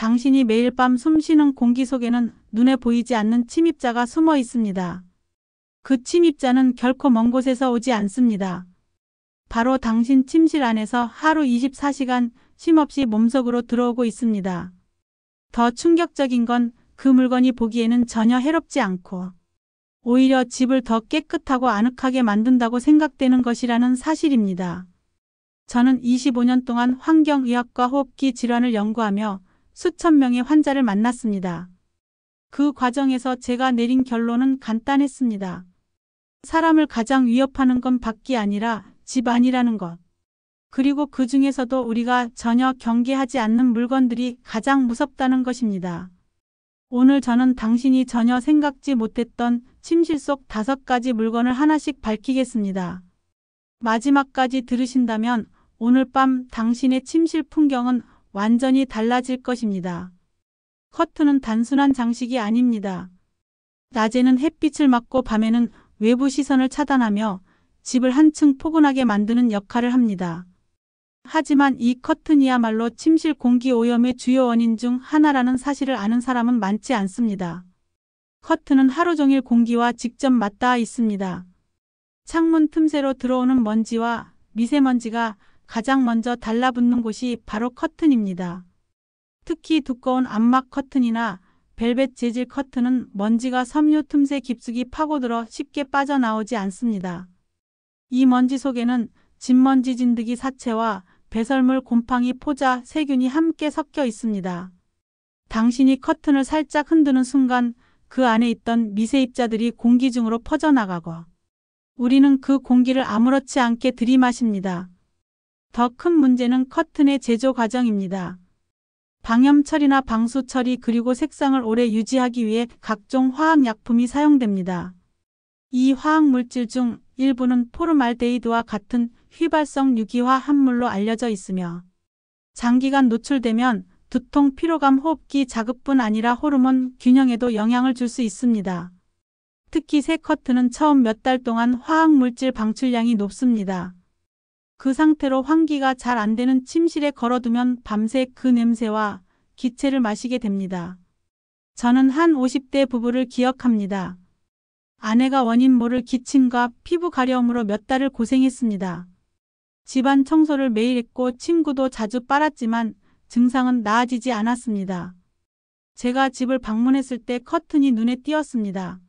당신이 매일 밤 숨쉬는 공기 속에는 눈에 보이지 않는 침입자가 숨어 있습니다. 그 침입자는 결코 먼 곳에서 오지 않습니다. 바로 당신 침실 안에서 하루 24시간 쉼없이 몸속으로 들어오고 있습니다. 더 충격적인 건 그 물건이 보기에는 전혀 해롭지 않고 오히려 집을 더 깨끗하고 아늑하게 만든다고 생각되는 것이라는 사실입니다. 저는 25년 동안 환경의학과 호흡기 질환을 연구하며 수천 명의 환자를 만났습니다. 그 과정에서 제가 내린 결론은 간단했습니다. 사람을 가장 위협하는 건 밖이 아니라 집 안이라는 것. 그리고 그 중에서도 우리가 전혀 경계하지 않는 물건들이 가장 무섭다는 것입니다. 오늘 저는 당신이 전혀 생각지 못했던 침실 속 5가지 물건을 하나씩 밝히겠습니다. 마지막까지 들으신다면 오늘 밤 당신의 침실 풍경은 완전히 달라질 것입니다. 커튼은 단순한 장식이 아닙니다. 낮에는 햇빛을 막고 밤에는 외부 시선을 차단하며 집을 한층 포근하게 만드는 역할을 합니다. 하지만 이 커튼이야말로 침실 공기 오염의 주요 원인 중 하나라는 사실을 아는 사람은 많지 않습니다. 커튼은 하루 종일 공기와 직접 맞닿아 있습니다. 창문 틈새로 들어오는 먼지와 미세먼지가 가장 먼저 달라붙는 곳이 바로 커튼입니다. 특히 두꺼운 암막 커튼이나 벨벳 재질 커튼은 먼지가 섬유 틈새 깊숙이 파고들어 쉽게 빠져나오지 않습니다. 이 먼지 속에는 진먼지 진드기 사체와 배설물 곰팡이 포자 세균이 함께 섞여 있습니다. 당신이 커튼을 살짝 흔드는 순간 그 안에 있던 미세입자들이 공기 중으로 퍼져나가고 우리는 그 공기를 아무렇지 않게 들이마십니다. 더 큰 문제는 커튼의 제조 과정입니다. 방염 처리나 방수 처리 그리고 색상을 오래 유지하기 위해 각종 화학약품이 사용됩니다. 이 화학물질 중 일부는 포름알데히드와 같은 휘발성 유기화 합물로 알려져 있으며 장기간 노출되면 두통, 피로감, 호흡기 자극뿐 아니라 호르몬 균형에도 영향을 줄 수 있습니다. 특히 새 커튼은 처음 몇 달 동안 화학물질 방출량이 높습니다. 그 상태로 환기가 잘 안 되는 침실에 걸어두면 밤새 그 냄새와 기체를 마시게 됩니다. 저는 한 50대 부부를 기억합니다. 아내가 원인 모를 기침과 피부 가려움으로 몇 달을 고생했습니다. 집안 청소를 매일 했고 침구도 자주 빨았지만 증상은 나아지지 않았습니다. 제가 집을 방문했을 때 커튼이 눈에 띄었습니다.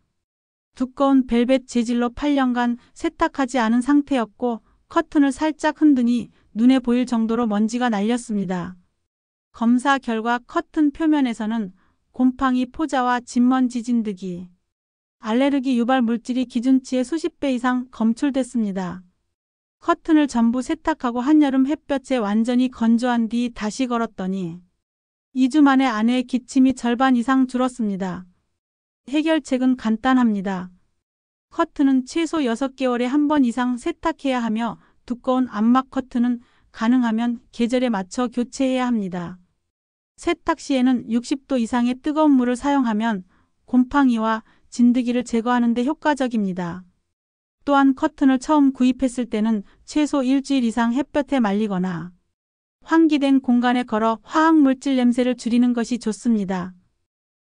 두꺼운 벨벳 재질로 8년간 세탁하지 않은 상태였고 커튼을 살짝 흔드니 눈에 보일 정도로 먼지가 날렸습니다. 검사 결과 커튼 표면에서는 곰팡이 포자와 진먼지 진드기, 알레르기 유발 물질이 기준치의 수십 배 이상 검출됐습니다. 커튼을 전부 세탁하고 한여름 햇볕에 완전히 건조한 뒤 다시 걸었더니 2주 만에 아내의 기침이 절반 이상 줄었습니다. 해결책은 간단합니다. 커튼은 최소 6개월에 한 번 이상 세탁해야 하며 두꺼운 암막 커튼은 가능하면 계절에 맞춰 교체해야 합니다. 세탁 시에는 60도 이상의 뜨거운 물을 사용하면 곰팡이와 진드기를 제거하는 데 효과적입니다. 또한 커튼을 처음 구입했을 때는 최소 일주일 이상 햇볕에 말리거나 환기된 공간에 걸어 화학물질 냄새를 줄이는 것이 좋습니다.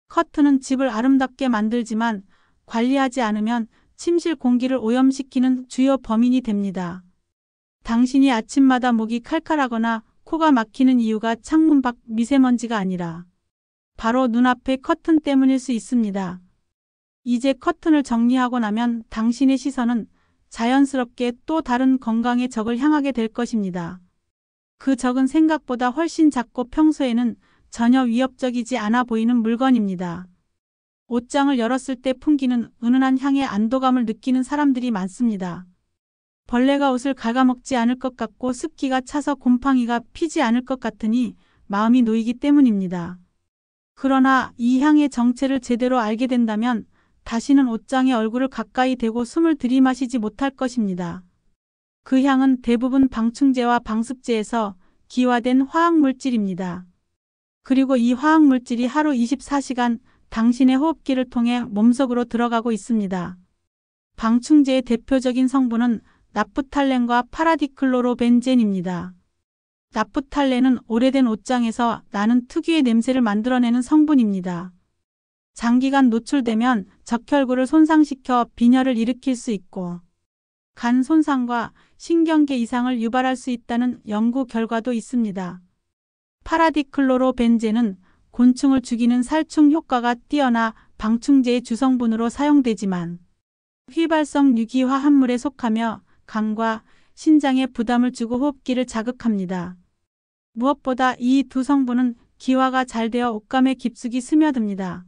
커튼은 집을 아름답게 만들지만 관리하지 않으면 침실 공기를 오염시키는 주요 범인이 됩니다. 당신이 아침마다 목이 칼칼하거나 코가 막히는 이유가 창문 밖 미세먼지가 아니라 바로 눈앞의 커튼 때문일 수 있습니다. 이제 커튼을 정리하고 나면 당신의 시선은 자연스럽게 또 다른 건강의 적을 향하게 될 것입니다. 그 적은 생각보다 훨씬 작고 평소에는 전혀 위협적이지 않아 보이는 물건입니다. 옷장을 열었을 때 풍기는 은은한 향의 안도감을 느끼는 사람들이 많습니다. 벌레가 옷을 갉아먹지 않을 것 같고 습기가 차서 곰팡이가 피지 않을 것 같으니 마음이 놓이기 때문입니다. 그러나 이 향의 정체를 제대로 알게 된다면 다시는 옷장에 얼굴을 가까이 대고 숨을 들이마시지 못할 것입니다. 그 향은 대부분 방충제와 방습제에서 기화된 화학물질입니다. 그리고 이 화학물질이 하루 24시간 당신의 호흡기를 통해 몸속으로 들어가고 있습니다. 방충제의 대표적인 성분은 나프탈렌과 파라디클로로벤젠입니다. 나프탈렌은 오래된 옷장에서 나는 특유의 냄새를 만들어내는 성분입니다. 장기간 노출되면 적혈구를 손상시켜 빈혈을 일으킬 수 있고 간 손상과 신경계 이상을 유발할 수 있다는 연구 결과도 있습니다. 파라디클로로벤젠은 곤충을 죽이는 살충 효과가 뛰어나 방충제의 주성분으로 사용되지만 휘발성 유기화 합물에 속하며 간과 신장에 부담을 주고 호흡기를 자극합니다. 무엇보다 이 두 성분은 기화가 잘 되어 옷감에 깊숙이 스며듭니다.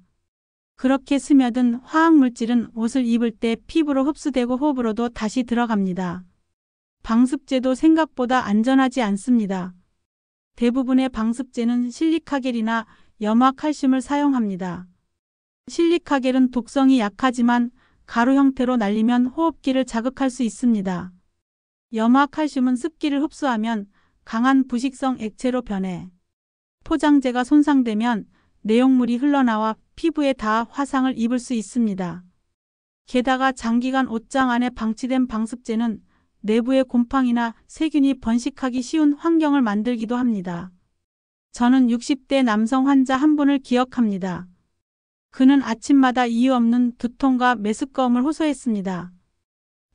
그렇게 스며든 화학물질은 옷을 입을 때 피부로 흡수되고 호흡으로도 다시 들어갑니다. 방습제도 생각보다 안전하지 않습니다. 대부분의 방습제는 실리카겔이나 염화칼슘을 사용합니다. 실리카겔은 독성이 약하지만 가루 형태로 날리면 호흡기를 자극할 수 있습니다. 염화칼슘은 습기를 흡수하면 강한 부식성 액체로 변해 포장재가 손상되면 내용물이 흘러나와 피부에 닿아 화상을 입을 수 있습니다. 게다가 장기간 옷장 안에 방치된 방습제는 내부에 곰팡이나 세균이 번식하기 쉬운 환경을 만들기도 합니다. 저는 60대 남성 환자 한 분을 기억합니다. 그는 아침마다 이유 없는 두통과 메스꺼움을 호소했습니다.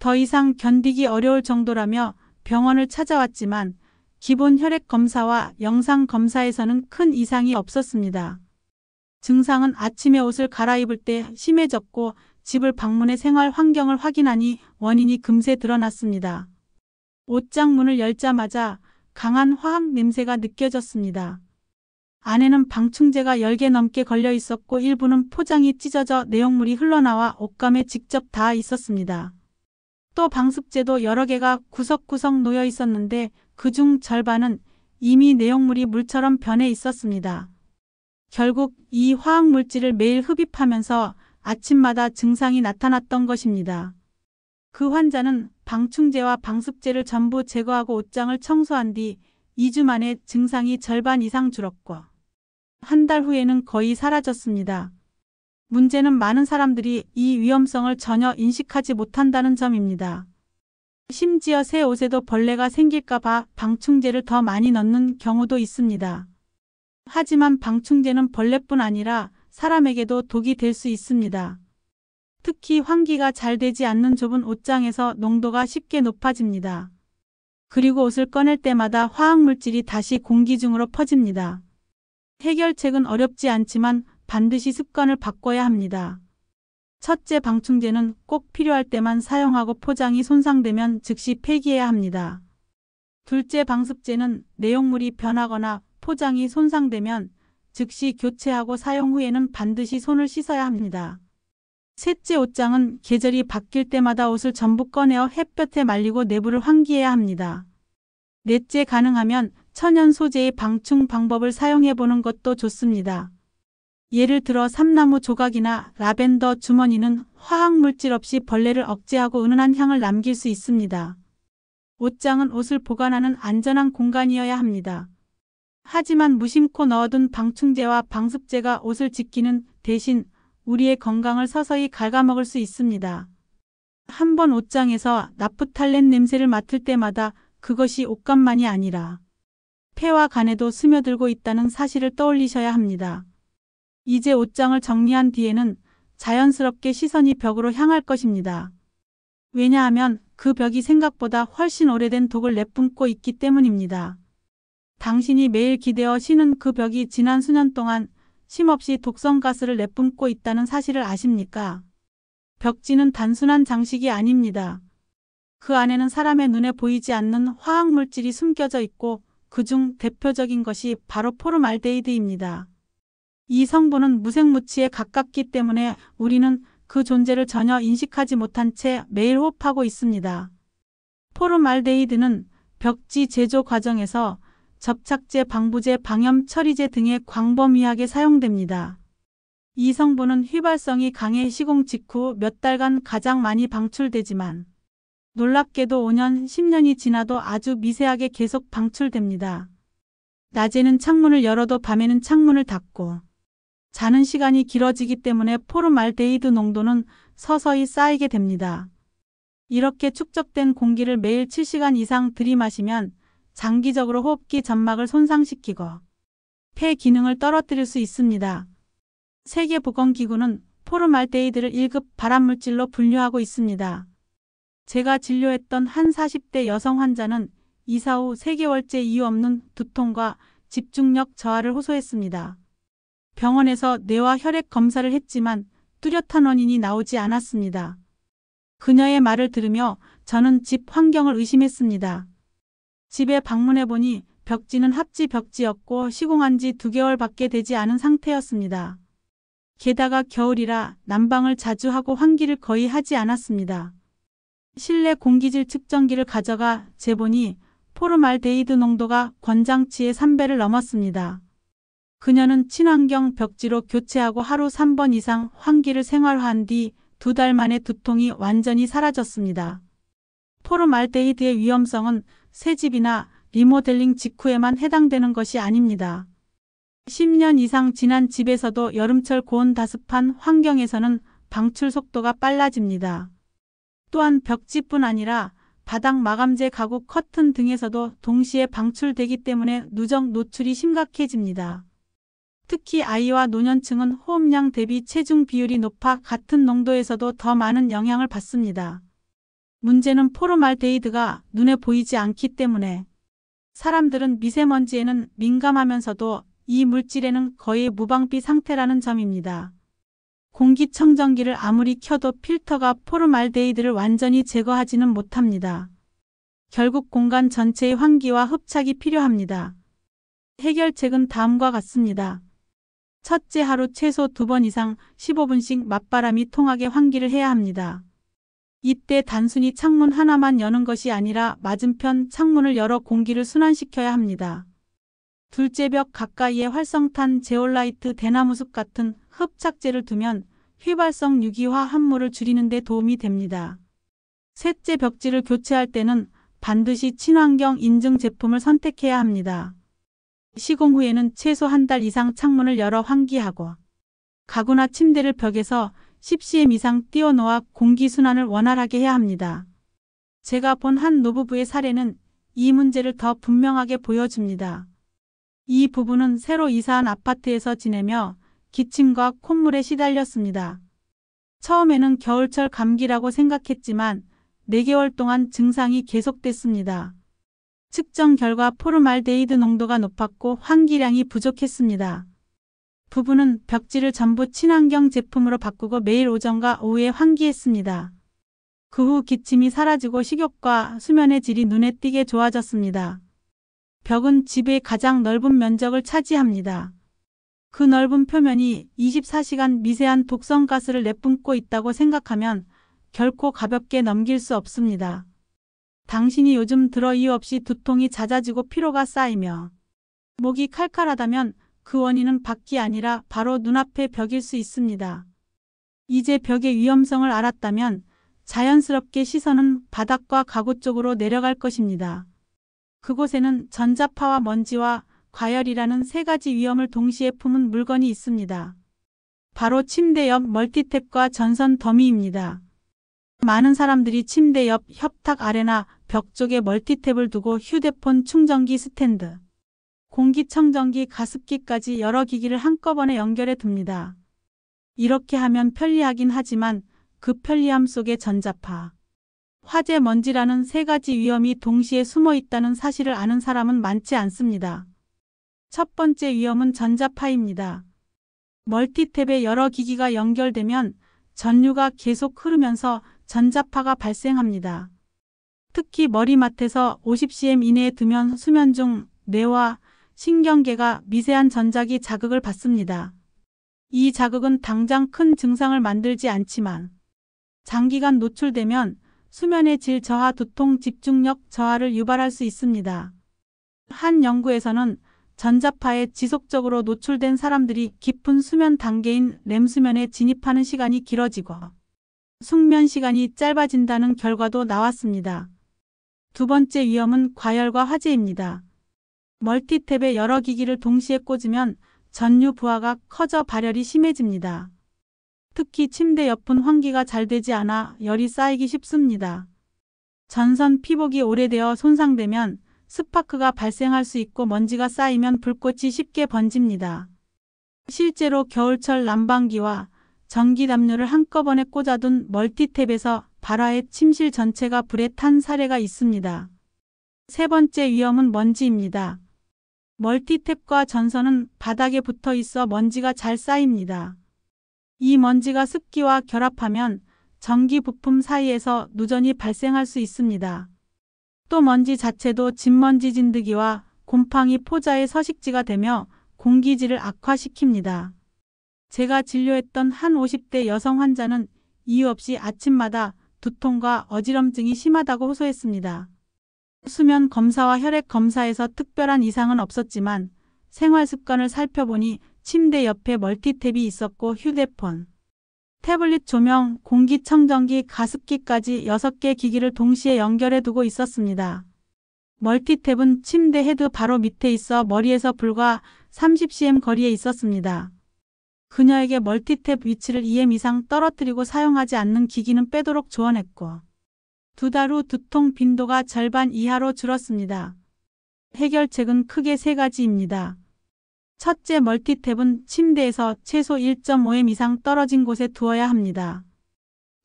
더 이상 견디기 어려울 정도라며 병원을 찾아왔지만 기본 혈액 검사와 영상 검사에서는 큰 이상이 없었습니다. 증상은 아침에 옷을 갈아입을 때 심해졌고 집을 방문해 생활 환경을 확인하니 원인이 금세 드러났습니다. 옷장 문을 열자마자 강한 화학 냄새가 느껴졌습니다. 안에는 방충제가 10개 넘게 걸려 있었고 일부는 포장이 찢어져 내용물이 흘러나와 옷감에 직접 닿아 있었습니다. 또 방습제도 여러 개가 구석구석 놓여 있었는데 그중 절반은 이미 내용물이 물처럼 변해 있었습니다. 결국 이 화학물질을 매일 흡입하면서 아침마다 증상이 나타났던 것입니다. 그 환자는 방충제와 방습제를 전부 제거하고 옷장을 청소한 뒤 2주 만에 증상이 절반 이상 줄었고 한 달 후에는 거의 사라졌습니다. 문제는 많은 사람들이 이 위험성을 전혀 인식하지 못한다는 점입니다. 심지어 새 옷에도 벌레가 생길까 봐 방충제를 더 많이 넣는 경우도 있습니다. 하지만 방충제는 벌레뿐 아니라 사람에게도 독이 될 수 있습니다. 특히 환기가 잘 되지 않는 좁은 옷장에서 농도가 쉽게 높아집니다. 그리고 옷을 꺼낼 때마다 화학물질이 다시 공기 중으로 퍼집니다. 해결책은 어렵지 않지만 반드시 습관을 바꿔야 합니다. 첫째, 방충제는 꼭 필요할 때만 사용하고 포장이 손상되면 즉시 폐기해야 합니다. 둘째, 방습제는 내용물이 변하거나 포장이 손상되면 즉시 교체하고 사용 후에는 반드시 손을 씻어야 합니다. 셋째, 옷장은 계절이 바뀔 때마다 옷을 전부 꺼내어 햇볕에 말리고 내부를 환기해야 합니다. 넷째, 가능하면 천연 소재의 방충 방법을 사용해 보는 것도 좋습니다. 예를 들어 삼나무 조각이나 라벤더 주머니는 화학물질 없이 벌레를 억제하고 은은한 향을 남길 수 있습니다. 옷장은 옷을 보관하는 안전한 공간이어야 합니다. 하지만 무심코 넣어둔 방충제와 방습제가 옷을 지키는 대신 우리의 건강을 서서히 갉아먹을 수 있습니다. 한번 옷장에서 나프탈렌 냄새를 맡을 때마다 그것이 옷감만이 아니라 폐와 간에도 스며들고 있다는 사실을 떠올리셔야 합니다. 이제 옷장을 정리한 뒤에는 자연스럽게 시선이 벽으로 향할 것입니다. 왜냐하면 그 벽이 생각보다 훨씬 오래된 독을 내뿜고 있기 때문입니다. 당신이 매일 기대어 쉬는 그 벽이 지난 수년 동안 쉼없이 독성가스를 내뿜고 있다는 사실을 아십니까? 벽지는 단순한 장식이 아닙니다. 그 안에는 사람의 눈에 보이지 않는 화학물질이 숨겨져 있고 그중 대표적인 것이 바로 포름알데히드입니다. 이 성분은 무색무취에 가깝기 때문에 우리는 그 존재를 전혀 인식하지 못한 채 매일 호흡하고 있습니다. 포름알데히드는 벽지 제조 과정에서 접착제, 방부제, 방염 처리제 등의 광범위하게 사용됩니다. 이 성분은 휘발성이 강해 시공 직후 몇 달간 가장 많이 방출되지만 놀랍게도 5년, 10년이 지나도 아주 미세하게 계속 방출됩니다. 낮에는 창문을 열어도 밤에는 창문을 닫고 자는 시간이 길어지기 때문에 포름알데히드 농도는 서서히 쌓이게 됩니다. 이렇게 축적된 공기를 매일 7시간 이상 들이마시면 장기적으로 호흡기 점막을 손상시키고 폐 기능을 떨어뜨릴 수 있습니다. 세계보건기구는 포름알데히드를 1급 발암물질로 분류하고 있습니다. 제가 진료했던 한 40대 여성 환자는 이사 후 3개월째 이유 없는 두통과 집중력 저하를 호소했습니다. 병원에서 뇌와 혈액 검사를 했지만 뚜렷한 원인이 나오지 않았습니다. 그녀의 말을 들으며 저는 집 환경을 의심했습니다. 집에 방문해 보니 벽지는 합지 벽지였고 시공한 지 2개월밖에 되지 않은 상태였습니다. 게다가 겨울이라 난방을 자주 하고 환기를 거의 하지 않았습니다. 실내 공기질 측정기를 가져가 재보니 포름알데히드 농도가 권장치의 3배를 넘었습니다. 그녀는 친환경 벽지로 교체하고 하루 3번 이상 환기를 생활화한 뒤 2달 만에 두통이 완전히 사라졌습니다. 포름알데히드의 위험성은 새집이나 리모델링 직후에만 해당되는 것이 아닙니다. 10년 이상 지난 집에서도 여름철 고온다습한 환경에서는 방출 속도가 빨라집니다. 또한 벽지뿐 아니라 바닥 마감재 가구 커튼 등에서도 동시에 방출되기 때문에 누적 노출이 심각해집니다. 특히 아이와 노년층은 호흡량 대비 체중 비율이 높아 같은 농도에서도 더 많은 영향을 받습니다. 문제는 포름알데히드가 눈에 보이지 않기 때문에 사람들은 미세먼지에는 민감하면서도 이 물질에는 거의 무방비 상태라는 점입니다. 공기청정기를 아무리 켜도 필터가 포름알데히드를 완전히 제거하지는 못합니다. 결국 공간 전체의 환기와 흡착이 필요합니다. 해결책은 다음과 같습니다. 첫째, 하루 최소 2번 이상 15분씩 맞바람이 통하게 환기를 해야 합니다. 이때 단순히 창문 하나만 여는 것이 아니라 맞은편 창문을 열어 공기를 순환시켜야 합니다. 둘째, 벽 가까이에 활성탄 제올라이트 대나무숲 같은 흡착제를 두면 휘발성 유기화 합물을 줄이는 데 도움이 됩니다. 셋째, 벽지를 교체할 때는 반드시 친환경 인증 제품을 선택해야 합니다. 시공 후에는 최소 1달 이상 창문을 열어 환기하고 가구나 침대를 벽에서 10cm 이상 띄워놓아 공기순환을 원활하게 해야 합니다. 제가 본 한 노부부의 사례는 이 문제를 더 분명하게 보여줍니다. 이 부부는 새로 이사한 아파트에서 지내며 기침과 콧물에 시달렸습니다. 처음에는 겨울철 감기라고 생각했지만 4개월 동안 증상이 계속됐습니다. 측정 결과 포름알데히드 농도가 높았고 환기량이 부족했습니다. 부부는 벽지를 전부 친환경 제품으로 바꾸고 매일 오전과 오후에 환기했습니다. 그 후 기침이 사라지고 식욕과 수면의 질이 눈에 띄게 좋아졌습니다. 벽은 집의 가장 넓은 면적을 차지합니다. 그 넓은 표면이 24시간 미세한 독성가스를 내뿜고 있다고 생각하면 결코 가볍게 넘길 수 없습니다. 당신이 요즘 들어 이유 없이 두통이 잦아지고 피로가 쌓이며 목이 칼칼하다면 그 원인은 밖이 아니라 바로 눈앞의 벽일 수 있습니다. 이제 벽의 위험성을 알았다면 자연스럽게 시선은 바닥과 가구 쪽으로 내려갈 것입니다. 그곳에는 전자파와 먼지와 과열이라는 3가지 위험을 동시에 품은 물건이 있습니다. 바로 침대 옆 멀티탭과 전선 더미입니다. 많은 사람들이 침대 옆 협탁 아래나 벽 쪽에 멀티탭을 두고 휴대폰 충전기 스탠드, 공기청정기, 가습기까지 여러 기기를 한꺼번에 연결해 둡니다. 이렇게 하면 편리하긴 하지만 그 편리함 속에 전자파, 화재, 먼지라는 3가지 위험이 동시에 숨어 있다는 사실을 아는 사람은 많지 않습니다. 첫 번째 위험은 전자파입니다. 멀티탭에 여러 기기가 연결되면 전류가 계속 흐르면서 전자파가 발생합니다. 특히 머리맡에서 50cm 이내에 두면 수면 중 뇌와 신경계가 미세한 전자기 자극을 받습니다. 이 자극은 당장 큰 증상을 만들지 않지만 장기간 노출되면 수면의 질 저하, 두통, 집중력 저하를 유발할 수 있습니다. 한 연구에서는 전자파에 지속적으로 노출된 사람들이 깊은 수면 단계인 렘수면에 진입하는 시간이 길어지고 숙면 시간이 짧아진다는 결과도 나왔습니다. 두 번째 위험은 과열과 화재입니다. 멀티탭에 여러 기기를 동시에 꽂으면 전류 부하가 커져 발열이 심해집니다. 특히 침대 옆은 환기가 잘 되지 않아 열이 쌓이기 쉽습니다. 전선 피복이 오래되어 손상되면 스파크가 발생할 수 있고 먼지가 쌓이면 불꽃이 쉽게 번집니다. 실제로 겨울철 난방기와 전기 담요를 한꺼번에 꽂아둔 멀티탭에서 발화해 침실 전체가 불에 탄 사례가 있습니다. 세 번째 위험은 먼지입니다. 멀티탭과 전선은 바닥에 붙어 있어 먼지가 잘 쌓입니다. 이 먼지가 습기와 결합하면 전기 부품 사이에서 누전이 발생할 수 있습니다. 또 먼지 자체도 진먼지 진드기와 곰팡이 포자의 서식지가 되며 공기질을 악화시킵니다. 제가 진료했던 한 50대 여성 환자는 이유 없이 아침마다 두통과 어지럼증이 심하다고 호소했습니다. 수면 검사와 혈액 검사에서 특별한 이상은 없었지만 생활 습관을 살펴보니 침대 옆에 멀티탭이 있었고 휴대폰, 태블릿 조명, 공기청정기, 가습기까지 6개 기기를 동시에 연결해 두고 있었습니다. 멀티탭은 침대 헤드 바로 밑에 있어 머리에서 불과 30cm 거리에 있었습니다. 그녀에게 멀티탭 위치를 2m 이상 떨어뜨리고 사용하지 않는 기기는 빼도록 조언했고 2달 후 두통 빈도가 절반 이하로 줄었습니다. 해결책은 크게 3가지입니다. 첫째, 멀티탭은 침대에서 최소 1.5m 이상 떨어진 곳에 두어야 합니다.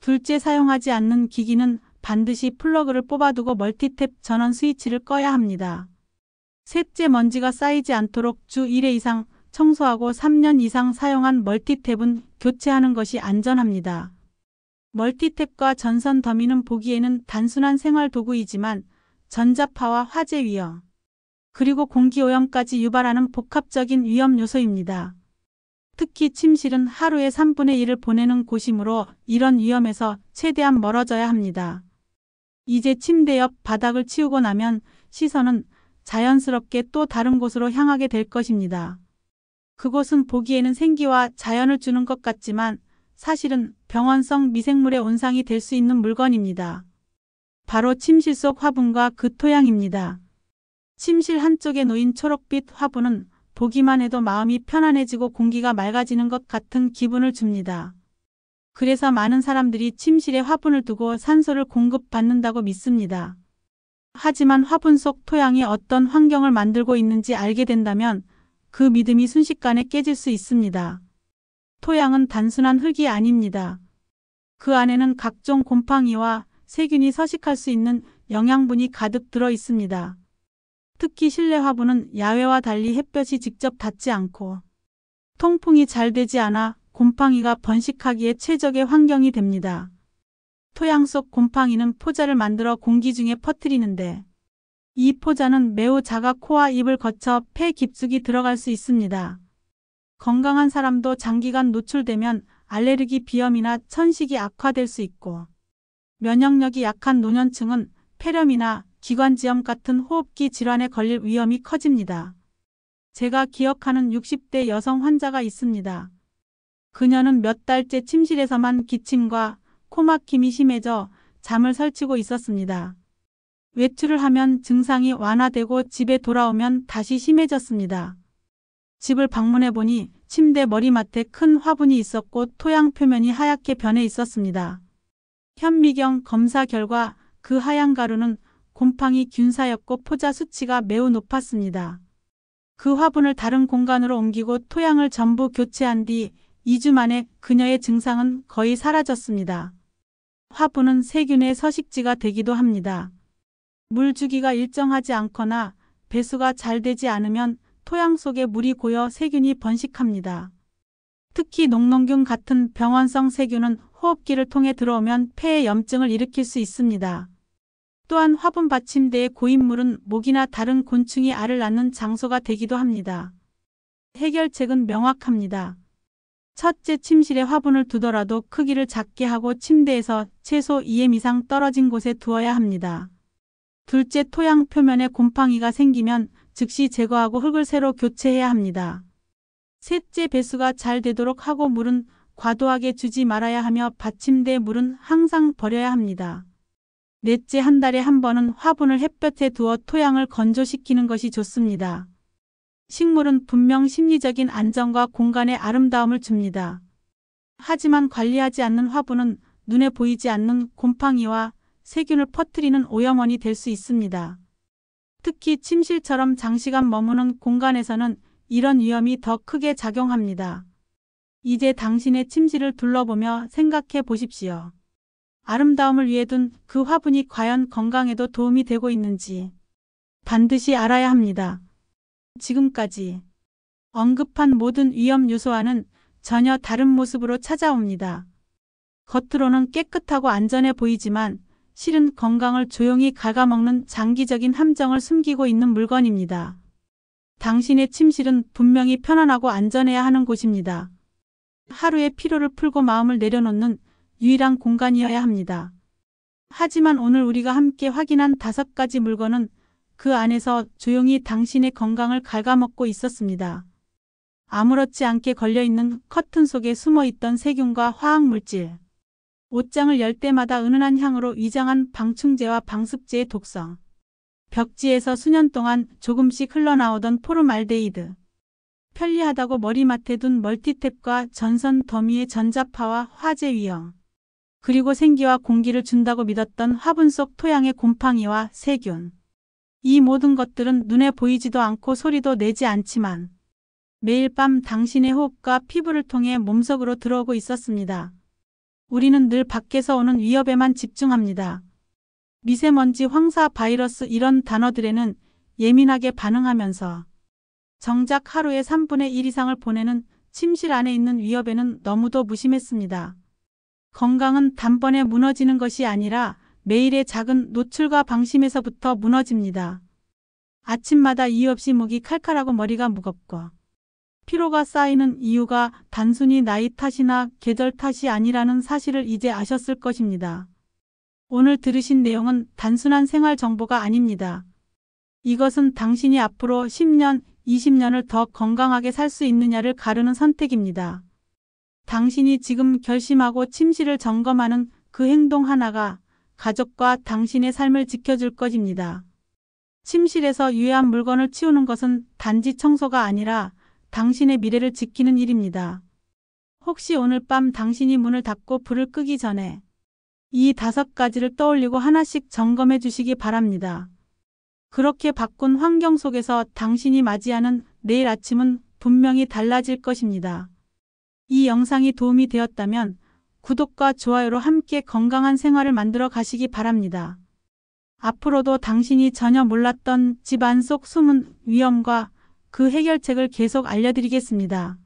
둘째, 사용하지 않는 기기는 반드시 플러그를 뽑아두고 멀티탭 전원 스위치를 꺼야 합니다. 셋째, 먼지가 쌓이지 않도록 주 1회 이상 청소하고 3년 이상 사용한 멀티탭은 교체하는 것이 안전합니다. 멀티탭과 전선 더미는 보기에는 단순한 생활 도구이지만 전자파와 화재 위험, 그리고 공기오염까지 유발하는 복합적인 위험 요소입니다. 특히 침실은 하루에 3분의 1을 보내는 곳이므로 이런 위험에서 최대한 멀어져야 합니다. 이제 침대 옆 바닥을 치우고 나면 시선은 자연스럽게 또 다른 곳으로 향하게 될 것입니다. 그곳은 보기에는 생기와 자연을 주는 것 같지만 사실은 병원성 미생물의 온상이 될 수 있는 물건입니다. 바로 침실 속 화분과 그 토양입니다. 침실 한쪽에 놓인 초록빛 화분은 보기만 해도 마음이 편안해지고 공기가 맑아지는 것 같은 기분을 줍니다. 그래서 많은 사람들이 침실에 화분을 두고 산소를 공급받는다고 믿습니다. 하지만 화분 속 토양이 어떤 환경을 만들고 있는지 알게 된다면 그 믿음이 순식간에 깨질 수 있습니다. 토양은 단순한 흙이 아닙니다. 그 안에는 각종 곰팡이와 세균이 서식할 수 있는 영양분이 가득 들어 있습니다. 특히 실내 화분은 야외와 달리 햇볕이 직접 닿지 않고 통풍이 잘 되지 않아 곰팡이가 번식하기에 최적의 환경이 됩니다. 토양 속 곰팡이는 포자를 만들어 공기 중에 퍼뜨리는데 이 포자는 매우 작아 코와 입을 거쳐 폐 깊숙이 들어갈 수 있습니다. 건강한 사람도 장기간 노출되면 알레르기 비염이나 천식이 악화될 수 있고 면역력이 약한 노년층은 폐렴이나 기관지염 같은 호흡기 질환에 걸릴 위험이 커집니다. 제가 기억하는 60대 여성 환자가 있습니다. 그녀는 몇 달째 침실에서만 기침과 코막힘이 심해져 잠을 설치고 있었습니다. 외출을 하면 증상이 완화되고 집에 돌아오면 다시 심해졌습니다. 집을 방문해 보니 침대 머리맡에 큰 화분이 있었고 토양 표면이 하얗게 변해 있었습니다. 현미경 검사 결과 그 하얀 가루는 곰팡이 균사였고 포자 수치가 매우 높았습니다. 그 화분을 다른 공간으로 옮기고 토양을 전부 교체한 뒤 2주 만에 그녀의 증상은 거의 사라졌습니다. 화분은 세균의 서식지가 되기도 합니다. 물 주기가 일정하지 않거나 배수가 잘 되지 않으면 토양 속에 물이 고여 세균이 번식합니다. 특히 녹농균 같은 병원성 세균은 호흡기를 통해 들어오면 폐에 염증을 일으킬 수 있습니다. 또한 화분 받침대의 고인물은 모기나 다른 곤충이 알을 낳는 장소가 되기도 합니다. 해결책은 명확합니다. 첫째, 침실에 화분을 두더라도 크기를 작게 하고 침대에서 최소 2m 이상 떨어진 곳에 두어야 합니다. 둘째, 토양 표면에 곰팡이가 생기면 즉시 제거하고 흙을 새로 교체해야 합니다. 셋째, 배수가 잘 되도록 하고 물은 과도하게 주지 말아야 하며 받침대 물은 항상 버려야 합니다. 넷째, 한 달에 한 번은 화분을 햇볕에 두어 토양을 건조시키는 것이 좋습니다. 식물은 분명 심리적인 안정과 공간의 아름다움을 줍니다. 하지만 관리하지 않는 화분은 눈에 보이지 않는 곰팡이와 세균을 퍼뜨리는 오염원이 될 수 있습니다. 특히 침실처럼 장시간 머무는 공간에서는 이런 위험이 더 크게 작용합니다. 이제 당신의 침실을 둘러보며 생각해 보십시오. 아름다움을 위해 둔 그 화분이 과연 건강에도 도움이 되고 있는지 반드시 알아야 합니다. 지금까지 언급한 모든 위험 요소와는 전혀 다른 모습으로 찾아옵니다. 겉으로는 깨끗하고 안전해 보이지만 실은 건강을 조용히 갉아먹는 장기적인 함정을 숨기고 있는 물건입니다. 당신의 침실은 분명히 편안하고 안전해야 하는 곳입니다. 하루의 피로를 풀고 마음을 내려놓는 유일한 공간이어야 합니다. 하지만 오늘 우리가 함께 확인한 5가지 물건은 그 안에서 조용히 당신의 건강을 갉아먹고 있었습니다. 아무렇지 않게 걸려있는 커튼 속에 숨어있던 세균과 화학물질, 옷장을 열 때마다 은은한 향으로 위장한 방충제와 방습제의 독성, 벽지에서 수년 동안 조금씩 흘러나오던 포름알데히드, 편리하다고 머리맡에 둔 멀티탭과 전선 더미의 전자파와 화재 위험, 그리고 생기와 공기를 준다고 믿었던 화분 속 토양의 곰팡이와 세균. 이 모든 것들은 눈에 보이지도 않고 소리도 내지 않지만 매일 밤 당신의 호흡과 피부를 통해 몸속으로 들어오고 있었습니다. 우리는 늘 밖에서 오는 위협에만 집중합니다. 미세먼지, 황사, 바이러스 이런 단어들에는 예민하게 반응하면서 정작 하루에 3분의 1 이상을 보내는 침실 안에 있는 위협에는 너무도 무심했습니다. 건강은 단번에 무너지는 것이 아니라 매일의 작은 노출과 방심에서부터 무너집니다. 아침마다 이유 없이 목이 칼칼하고 머리가 무겁고 피로가 쌓이는 이유가 단순히 나이 탓이나 계절 탓이 아니라는 사실을 이제 아셨을 것입니다. 오늘 들으신 내용은 단순한 생활 정보가 아닙니다. 이것은 당신이 앞으로 10년, 20년을 더 건강하게 살 수 있느냐를 가르는 선택입니다. 당신이 지금 결심하고 침실을 점검하는 그 행동 하나가 가족과 당신의 삶을 지켜줄 것입니다. 침실에서 유해한 물건을 치우는 것은 단지 청소가 아니라 당신의 미래를 지키는 일입니다. 혹시 오늘 밤 당신이 문을 닫고 불을 끄기 전에 이 5가지를 떠올리고 하나씩 점검해 주시기 바랍니다. 그렇게 바꾼 환경 속에서 당신이 맞이하는 내일 아침은 분명히 달라질 것입니다. 이 영상이 도움이 되었다면 구독과 좋아요로 함께 건강한 생활을 만들어 가시기 바랍니다. 앞으로도 당신이 전혀 몰랐던 집 안 속 숨은 위험과 그 해결책을 계속 알려드리겠습니다.